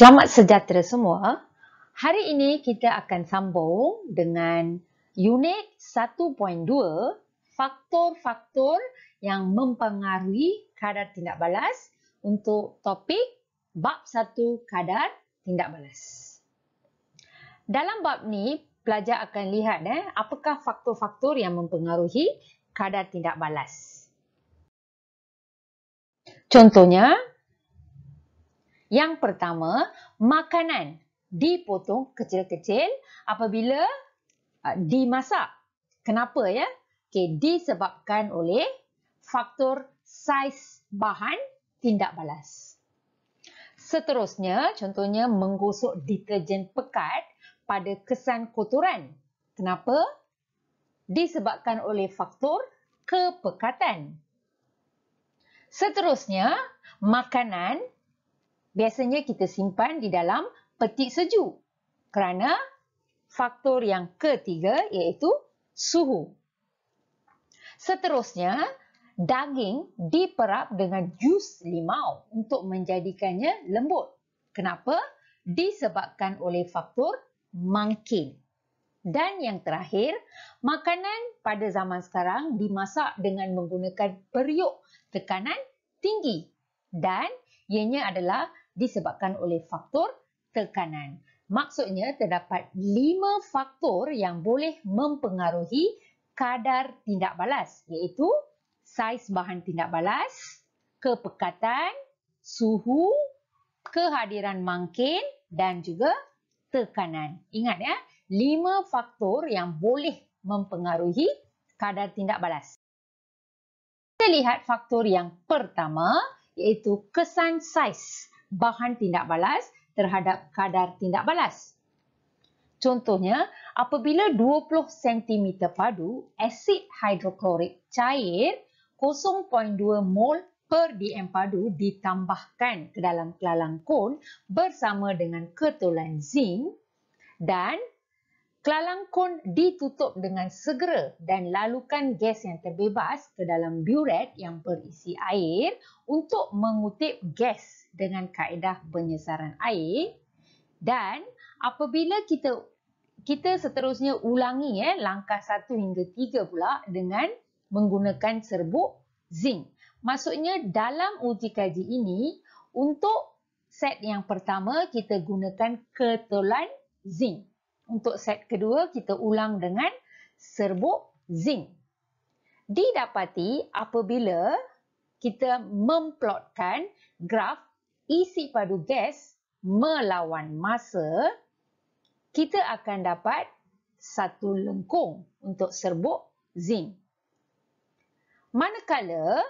Selamat sejahtera semua. Hari ini kita akan sambung dengan unit 1.2, faktor-faktor yang mempengaruhi kadar tindak balas untuk topik bab 1 kadar tindak balas. Dalam bab ni, pelajar akan lihat apakah faktor-faktor yang mempengaruhi kadar tindak balas. Contohnya, yang pertama, makanan dipotong kecil-kecil apabila dimasak. Kenapa ya? Okay, disebabkan oleh faktor saiz bahan tindak balas. Seterusnya, contohnya menggosok deterjen pekat pada kesan kotoran. Kenapa? Disebabkan oleh faktor kepekatan. Seterusnya, makanan biasanya kita simpan di dalam peti sejuk kerana faktor yang ketiga iaitu suhu. Seterusnya, daging diperap dengan jus limau untuk menjadikannya lembut. Kenapa? Disebabkan oleh faktor mangkin. Dan yang terakhir, makanan pada zaman sekarang dimasak dengan menggunakan periuk tekanan tinggi dan ianya adalah disebabkan oleh faktor tekanan. Maksudnya terdapat 5 faktor yang boleh mempengaruhi kadar tindak balas iaitu saiz bahan tindak balas, kepekatan, suhu, kehadiran mangkin dan juga tekanan. Ingat ya, 5 faktor yang boleh mempengaruhi kadar tindak balas. Kita lihat faktor yang pertama iaitu kesan saiz bahan tindak balas terhadap kadar tindak balas. Contohnya, apabila 20 cm padu asid hidroklorik cair 0.2 mol per dm padu ditambahkan ke dalam kelalang kon bersama dengan ketulan zinc dan kelalang kon ditutup dengan segera dan lalukan gas yang terbebas ke dalam buret yang berisi air untuk mengutip gas dengan kaedah penyesaran air. Dan apabila kita seterusnya ulangi langkah 1 hingga 3 pula dengan menggunakan serbuk zinc. Maksudnya dalam uji kaji ini untuk set yang pertama kita gunakan ketulan zinc. Untuk set kedua kita ulang dengan serbuk zinc. Didapati apabila kita memplotkan graf isi padu gas melawan masa, kita akan dapat satu lengkung untuk serbuk zinc. Manakala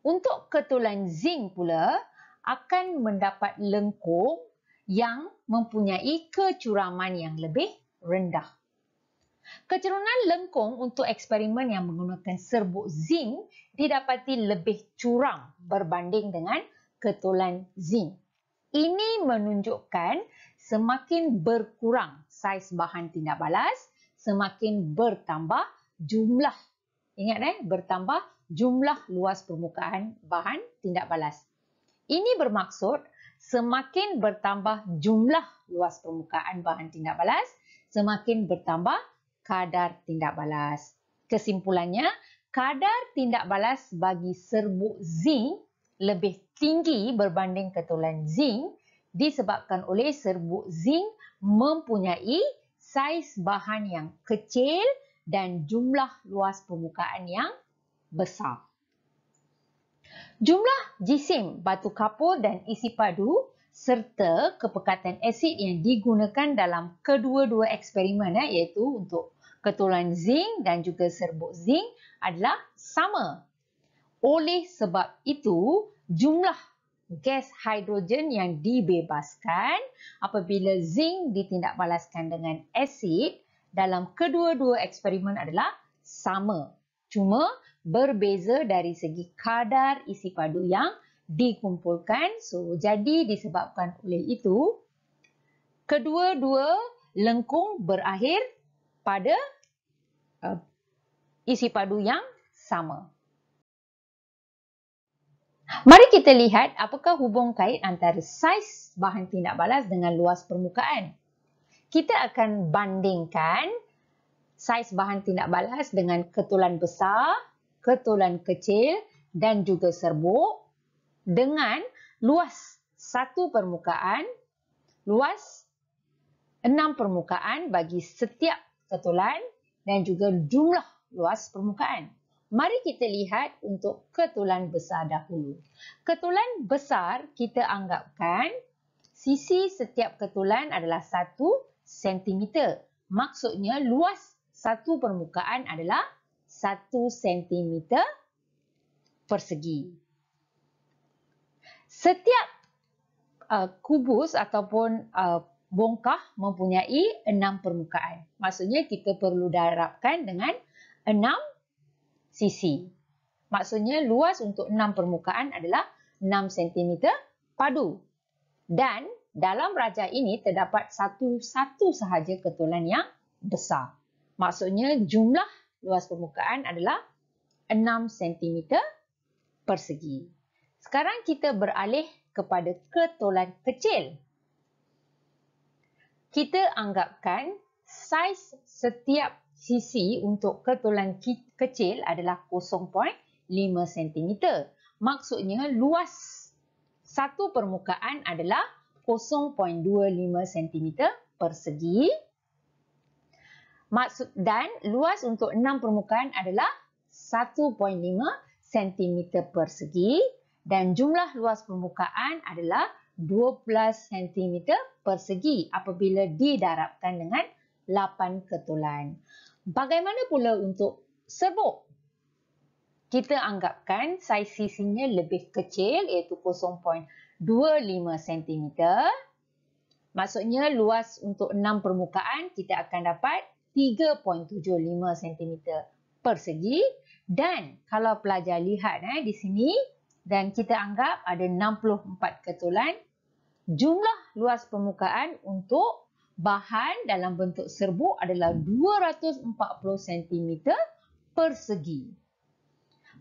untuk ketulan zinc pula akan mendapat lengkung yang mempunyai kecuraman yang lebih rendah. Kecuraman lengkung untuk eksperimen yang menggunakan serbuk zinc didapati lebih curam berbanding dengan ketulan zinc. Ini menunjukkan semakin berkurang saiz bahan tindak balas, semakin bertambah jumlah. Ingat bertambah jumlah luas permukaan bahan tindak balas. Ini bermaksud semakin bertambah jumlah luas permukaan bahan tindak balas, semakin bertambah kadar tindak balas. Kesimpulannya, kadar tindak balas bagi serbuk zinc lebih tinggi berbanding ketulan zinc disebabkan oleh serbuk zinc mempunyai saiz bahan yang kecil dan jumlah luas permukaan yang besar. Jumlah jisim batu kapur dan isi padu serta kepekatan asid yang digunakan dalam kedua-dua eksperimen iaitu untuk ketulan zinc dan juga serbuk zinc adalah sama. Oleh sebab itu, jumlah gas hidrogen yang dibebaskan apabila zinc ditindakbalaskan dengan asid dalam kedua-dua eksperimen adalah sama. Cuma berbeza dari segi kadar isi padu yang dikumpulkan. So, jadi disebabkan oleh itu, kedua-dua lengkung berakhir pada isi padu yang sama. Mari kita lihat apakah hubung kait antara saiz bahan tindak balas dengan luas permukaan. Kita akan bandingkan saiz bahan tindak balas dengan ketulan besar, ketulan kecil dan juga serbuk dengan luas satu permukaan, luas 6 permukaan bagi setiap ketulan dan juga jumlah luas permukaan. Mari kita lihat untuk ketulan besar dahulu. Ketulan besar kita anggapkan sisi setiap ketulan adalah 1 cm. Maksudnya luas satu permukaan adalah 1 cm persegi. Setiap kubus ataupun bongkah mempunyai 6 permukaan. Maksudnya kita perlu darabkan dengan 6 sisi. Maksudnya luas untuk 6 permukaan adalah 6 cm padu. Dan dalam rajah ini terdapat satu sahaja ketulan yang besar. Maksudnya jumlah luas permukaan adalah 6 cm persegi. Sekarang kita beralih kepada ketulan kecil. Kita anggapkan saiz setiap sisi untuk ketulan kecil adalah 0.5 cm. Maksudnya luas satu permukaan adalah 0.25 cm persegi. Dan luas untuk 6 permukaan adalah 1.5 cm persegi. Dan jumlah luas permukaan adalah 12 cm persegi apabila didarabkan dengan 8 ketulan. Bagaimana pula untuk serbuk? Kita anggapkan saiz sisinya lebih kecil iaitu 0.25 cm. Maksudnya luas untuk 6 permukaan kita akan dapat 3.75 cm persegi. Dan kalau pelajar lihat di sini dan kita anggap ada 64 ketulan, jumlah luas permukaan untuk bahan dalam bentuk serbuk adalah 240 cm persegi.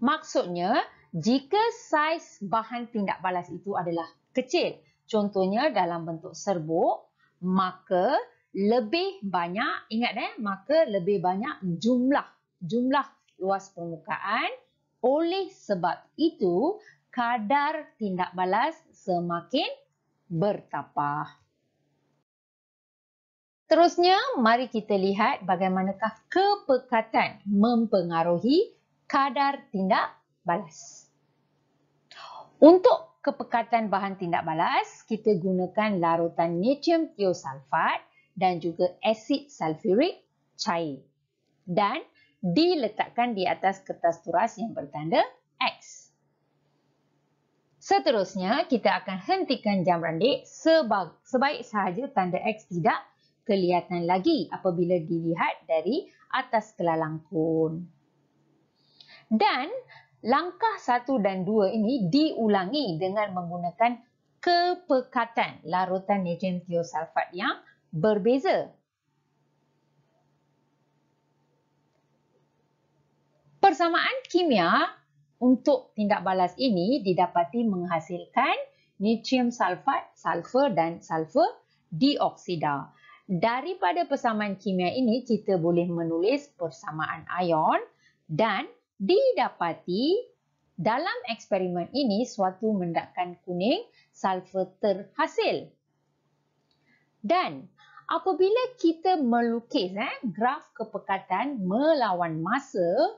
Maksudnya, jika saiz bahan tindak balas itu adalah kecil, contohnya dalam bentuk serbuk, maka lebih banyak, maka lebih banyak jumlah luas permukaan. Oleh sebab itu, kadar tindak balas semakin bertambah. Terusnya, mari kita lihat bagaimanakah kepekatan mempengaruhi kadar tindak balas. Untuk kepekatan bahan tindak balas, kita gunakan larutan natrium thiosulfat dan juga asid sulfurik cair. Dan diletakkan di atas kertas turas yang bertanda X. Seterusnya, kita akan hentikan jam randik sebaik sahaja tanda X tidak kelihatan lagi apabila dilihat dari atas kelalangkun. Dan langkah 1 dan 2 ini diulangi dengan menggunakan kepekatan larutan natrium thiosulfat yang berbeza. Persamaan kimia untuk tindak balas ini didapati menghasilkan natrium sulfat, sulfur dan sulfur dioksida. Daripada persamaan kimia ini, kita boleh menulis persamaan ion dan didapati dalam eksperimen ini suatu mendakan kuning sulfur terhasil. Dan apabila kita melukis graf kepekatan melawan masa,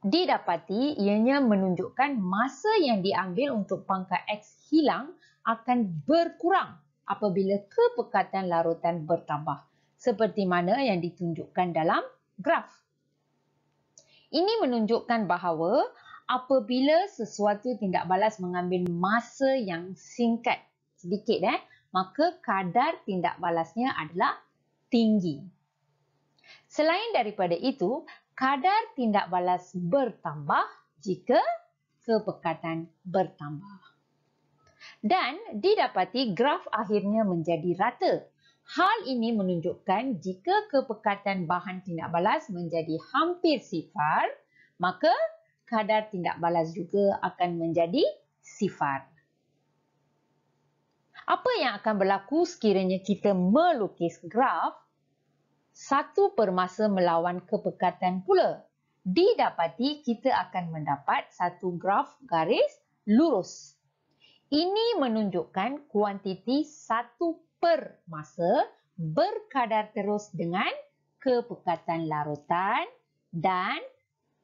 didapati ianya menunjukkan masa yang diambil untuk pangkat X hilang akan berkurang apabila kepekatan larutan bertambah, seperti mana yang ditunjukkan dalam graf. Ini menunjukkan bahawa apabila sesuatu tindak balas mengambil masa yang singkat sedikit, maka kadar tindak balasnya adalah tinggi. Selain daripada itu, kadar tindak balas bertambah jika kepekatan bertambah. Dan didapati graf akhirnya menjadi rata. Hal ini menunjukkan jika kepekatan bahan tindak balas menjadi hampir sifar, maka kadar tindak balas juga akan menjadi sifar. Apa yang akan berlaku sekiranya kita melukis graf satu permasa melawan kepekatan pula? Didapati kita akan mendapat satu graf garis lurus. Ini menunjukkan kuantiti satu permasa berkadar terus dengan kepekatan larutan dan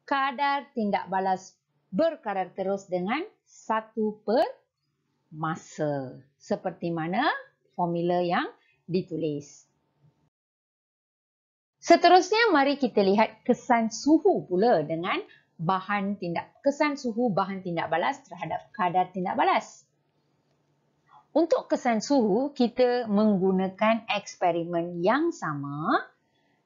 kadar tindak balas berkadar terus dengan satu permasa. Seperti mana formula yang ditulis. Seterusnya, mari kita lihat kesan suhu pula dengan kesan suhu bahan tindak balas terhadap kadar tindak balas. Untuk kesan suhu, kita menggunakan eksperimen yang sama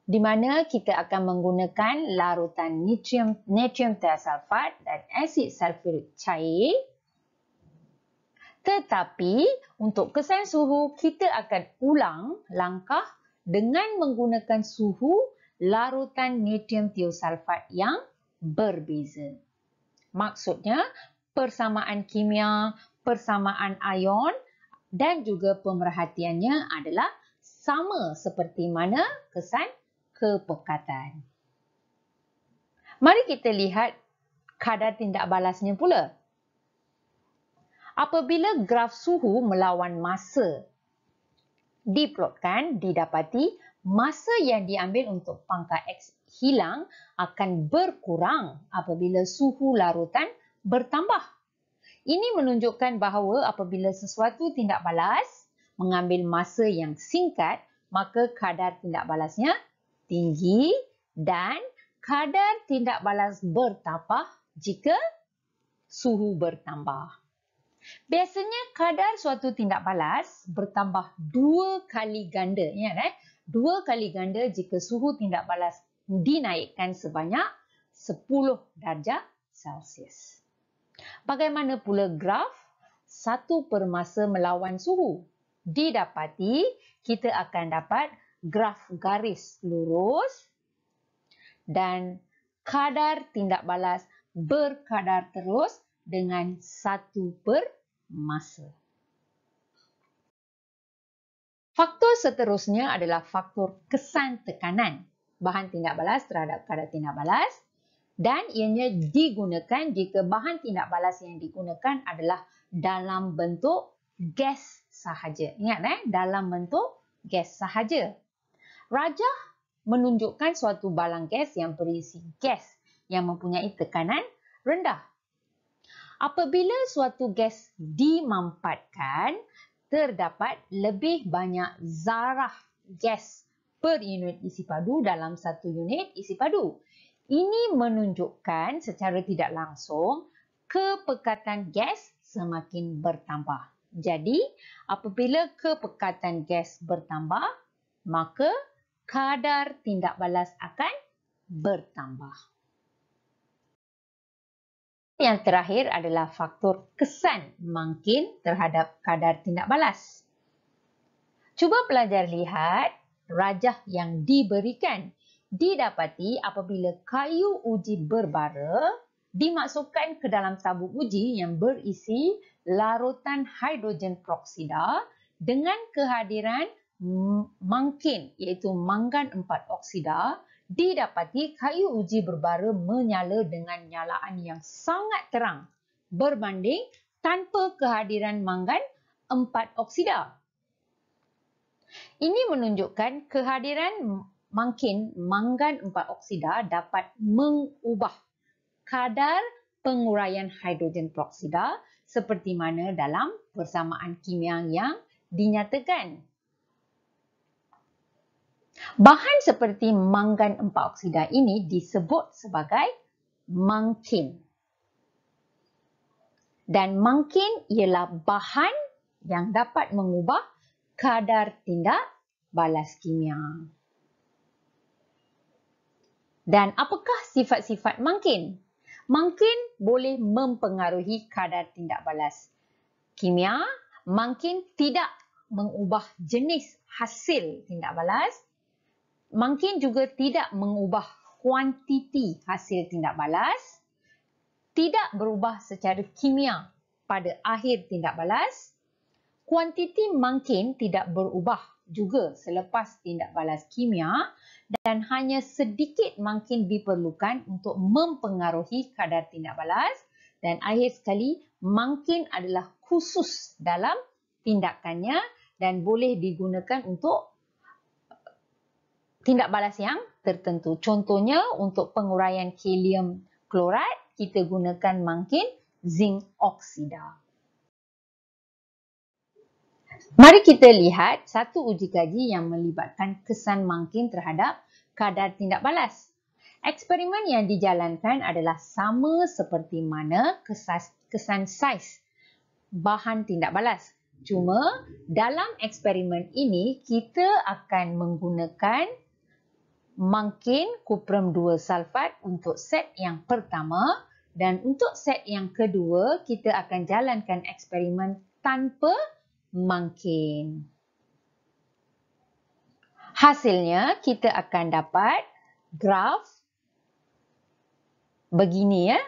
di mana kita akan menggunakan larutan natrium thiosulfat dan asid sulfurik cair. Tetapi untuk kesan suhu, kita akan ulang langkah dengan menggunakan suhu larutan natrium thiosulfat yang berbeza. Maksudnya, persamaan kimia, persamaan ion dan juga pemerhatiannya adalah sama seperti mana kesan kepekatan. Mari kita lihat kadar tindak balasnya pula. Apabila graf suhu melawan masa diplotkan, didapati masa yang diambil untuk pangkat X hilang akan berkurang apabila suhu larutan bertambah. Ini menunjukkan bahawa apabila sesuatu tindak balas mengambil masa yang singkat, maka kadar tindak balasnya tinggi dan kadar tindak balas bertambah jika suhu bertambah. Biasanya kadar suatu tindak balas bertambah 2 kali ganda. Ingat, 2 kali ganda jika suhu tindak balas dinaikkan sebanyak 10 darjah Celsius. Bagaimana pula graf satu permasa melawan suhu? Didapati kita akan dapat graf garis lurus dan kadar tindak balas berkadar terus dengan satu permasa. Faktor seterusnya adalah faktor kesan tekanan bahan tindak balas terhadap kadar tindak balas dan ianya digunakan jika bahan tindak balas yang digunakan adalah dalam bentuk gas sahaja. Ingat, dalam bentuk gas sahaja. Rajah menunjukkan suatu balang gas yang berisi gas yang mempunyai tekanan rendah. Apabila suatu gas dimampatkan, terdapat lebih banyak zarah gas per unit isi padu dalam satu unit isi padu. Ini menunjukkan secara tidak langsung kepekatan gas semakin bertambah. Jadi, apabila kepekatan gas bertambah, maka kadar tindak balas akan bertambah. Yang terakhir adalah faktor kesan mangkin terhadap kadar tindak balas. Cuba pelajar lihat rajah yang diberikan. Didapati apabila kayu uji berbara dimasukkan ke dalam tabung uji yang berisi larutan hidrogen peroksida dengan kehadiran mangkin iaitu manggan 4 oksida, didapati kayu uji berbara menyala dengan nyalaan yang sangat terang berbanding tanpa kehadiran manggan 4 oksida. Ini menunjukkan kehadiran manggan 4 oksida dapat mengubah kadar penguraian hidrogen peroksida seperti mana dalam persamaan kimia yang dinyatakan. Bahan seperti manggan 4 oksida ini disebut sebagai mangkin. Dan mangkin ialah bahan yang dapat mengubah kadar tindak balas kimia. Dan apakah sifat-sifat mangkin? Mangkin boleh mempengaruhi kadar tindak balas kimia. Mangkin tidak mengubah jenis hasil tindak balas. Mangkin juga tidak mengubah kuantiti hasil tindak balas tidak berubah secara kimia pada akhir tindak balas. Kuantiti mangkin tidak berubah juga selepas tindak balas kimia dan hanya sedikit mangkin diperlukan untuk mempengaruhi kadar tindak balas. Dan akhir sekali, mangkin adalah khusus dalam tindakannya dan boleh digunakan untuk tindak balas yang tertentu. Contohnya untuk penguraian kalium klorat, kita gunakan mangkin zinc oksida. Mari kita lihat satu uji kaji yang melibatkan kesan mangkin terhadap kadar tindak balas. Eksperimen yang dijalankan adalah sama seperti mana kesan saiz bahan tindak balas. Cuma dalam eksperimen ini kita akan menggunakan mangkin kuprum 2 sulfat untuk set yang pertama dan untuk set yang kedua kita akan jalankan eksperimen tanpa mangkin. Hasilnya kita akan dapat graf begini ya.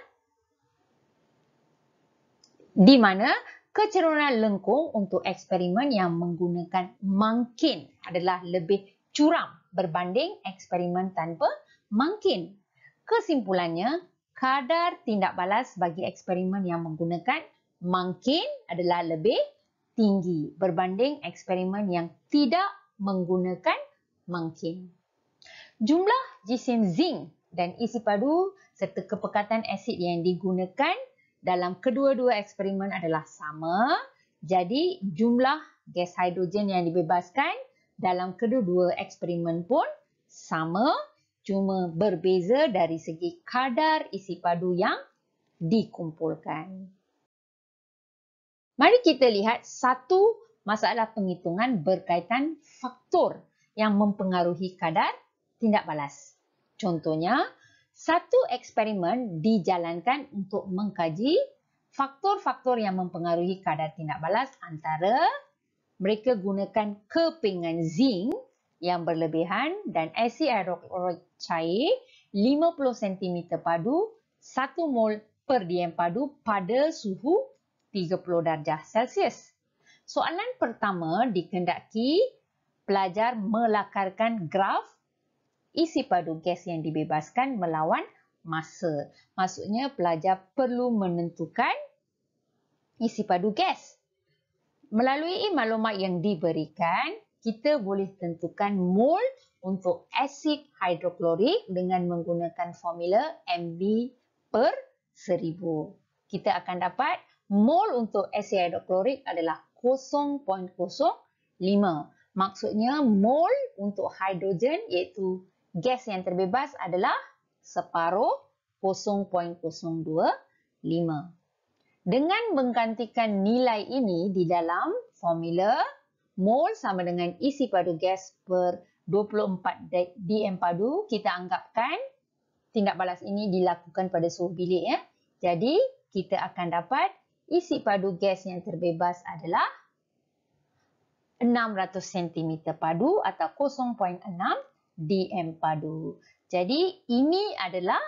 Di mana kecerunan lengkung untuk eksperimen yang menggunakan mangkin adalah lebih curam berbanding eksperimen tanpa mangkin. Kesimpulannya, kadar tindak balas bagi eksperimen yang menggunakan mangkin adalah lebih tinggi berbanding eksperimen yang tidak menggunakan mangkin. Jumlah jisim zinc dan isi padu serta kepekatan asid yang digunakan dalam kedua-dua eksperimen adalah sama. Jadi jumlah gas hidrogen yang dibebaskan dalam kedua-dua eksperimen pun sama, cuma berbeza dari segi kadar isi padu yang dikumpulkan. Mari kita lihat satu masalah penghitungan berkaitan faktor yang mempengaruhi kadar tindak balas. Contohnya, satu eksperimen dijalankan untuk mengkaji faktor-faktor yang mempengaruhi kadar tindak balas antara mereka gunakan kepingan zinc yang berlebihan dan asid hidroklorik cair 50 cm padu 1 mol per dm padu pada suhu 30 darjah Celsius. Soalan pertama dikehendaki pelajar melakarkan graf isi padu gas yang dibebaskan melawan masa. Maksudnya pelajar perlu menentukan isi padu gas. Melalui maklumat yang diberikan, kita boleh tentukan mol untuk asid hidroklorik dengan menggunakan formula MB per 1000. Kita akan dapat mol untuk asid hidroklorik adalah 0.05. Maksudnya mol untuk hidrogen iaitu gas yang terbebas adalah separuh 0.025. Dengan menggantikan nilai ini di dalam formula, mol sama dengan isi padu gas per 24 dm padu, kita anggapkan tindak balas ini dilakukan pada suhu bilik ya. Jadi kita akan dapat isi padu gas yang terbebas adalah 600 cm padu atau 0.6 dm padu. Jadi ini adalah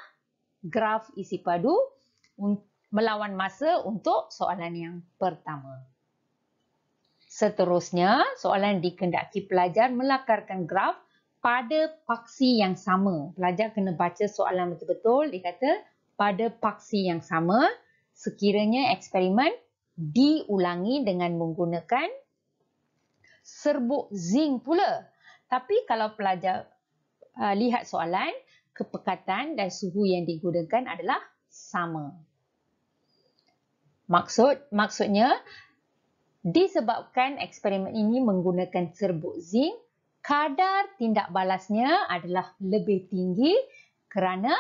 graf isi padu melawan masa untuk soalan yang pertama. Seterusnya, soalan dikehendaki pelajar melakarkan graf pada paksi yang sama. Pelajar kena baca soalan betul-betul. Dia kata pada paksi yang sama sekiranya eksperimen diulangi dengan menggunakan serbuk zinc pula. Tapi kalau pelajar lihat soalan, kepekatan dan suhu yang digunakan adalah sama. Maksudnya, disebabkan eksperimen ini menggunakan serbuk zinc, kadar tindak balasnya adalah lebih tinggi kerana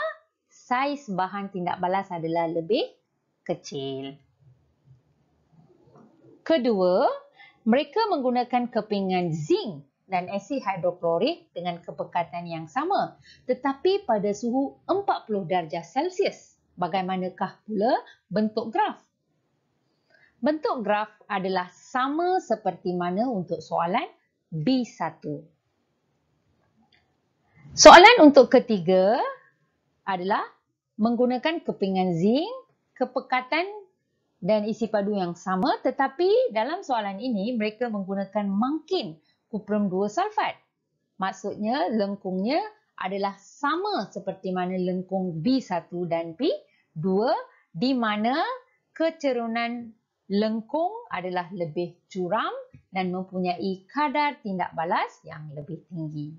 saiz bahan tindak balas adalah lebih kecil. Kedua, mereka menggunakan kepingan zinc dan asid hidroklorik dengan kepekatan yang sama, tetapi pada suhu 40 darjah Celsius. Bagaimanakah pula bentuk graf? Bentuk graf adalah sama seperti mana untuk soalan B1. Soalan untuk ketiga adalah menggunakan kepingan zinc, kepekatan dan isi padu yang sama, tetapi dalam soalan ini mereka menggunakan mangkin kuprum 2 sulfat. Maksudnya lengkungnya adalah sama seperti mana lengkung B1 dan B2, di mana kecerunan lengkung adalah lebih curam dan mempunyai kadar tindak balas yang lebih tinggi.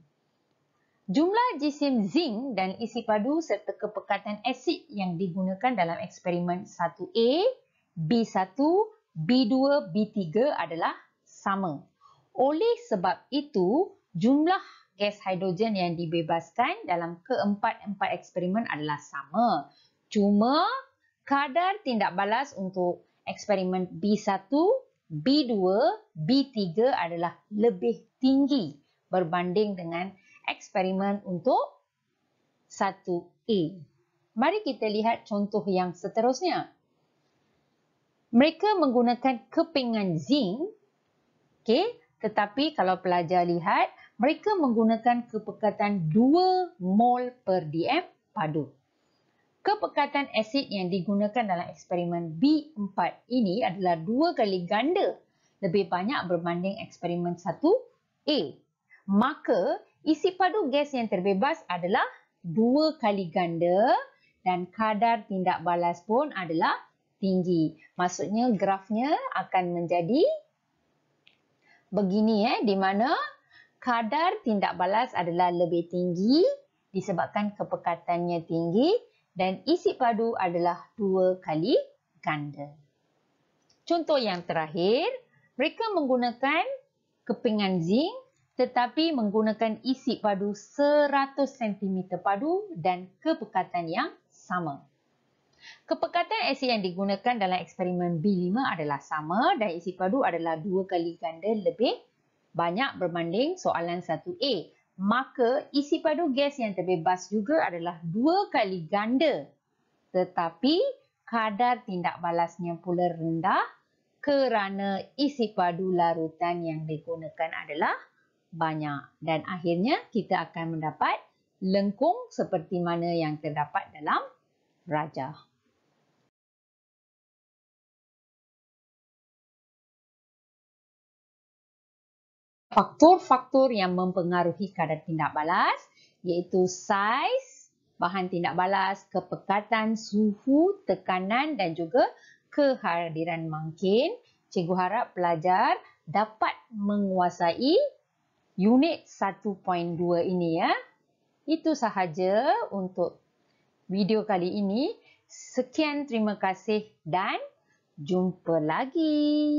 Jumlah jisim zinc dan isi padu serta kepekatan asid yang digunakan dalam eksperimen 1A, B1, B2, B3 adalah sama. Oleh sebab itu, jumlah gas hidrogen yang dibebaskan dalam keempat-empat eksperimen adalah sama. Cuma kadar tindak balas untuk eksperimen B1, B2, B3 adalah lebih tinggi berbanding dengan eksperimen untuk 1A. Mari kita lihat contoh yang seterusnya. Mereka menggunakan kepingan zinc, tetapi kalau pelajar lihat, mereka menggunakan kepekatan 2 mol per dm padu. Kepekatan asid yang digunakan dalam eksperimen B4 ini adalah 2 kali ganda lebih banyak berbanding eksperimen 1A. Maka isi padu gas yang terbebas adalah 2 kali ganda dan kadar tindak balas pun adalah tinggi. Maksudnya grafnya akan menjadi begini, di mana kadar tindak balas adalah lebih tinggi disebabkan kepekatannya tinggi dan isi padu adalah 2 kali ganda. Contoh yang terakhir, mereka menggunakan kepingan zinc tetapi menggunakan isi padu 100 cm padu dan kepekatan yang sama. Kepekatan asid yang digunakan dalam eksperimen B5 adalah sama dan isi padu adalah 2 kali ganda lebih banyak berbanding soalan 1A. Maka isi padu gas yang terbebas juga adalah 2 kali ganda. Tetapi kadar tindak balasnya pula rendah kerana isi padu larutan yang digunakan adalah banyak. Dan akhirnya kita akan mendapat lengkung seperti mana yang terdapat dalam rajah. Faktor-faktor yang mempengaruhi kadar tindak balas iaitu saiz bahan tindak balas, kepekatan, suhu, tekanan dan juga kehadiran mangkin. Cikgu harap pelajar dapat menguasai unit 1.2 ini ya. Itu sahaja untuk video kali ini. Sekian, terima kasih dan jumpa lagi.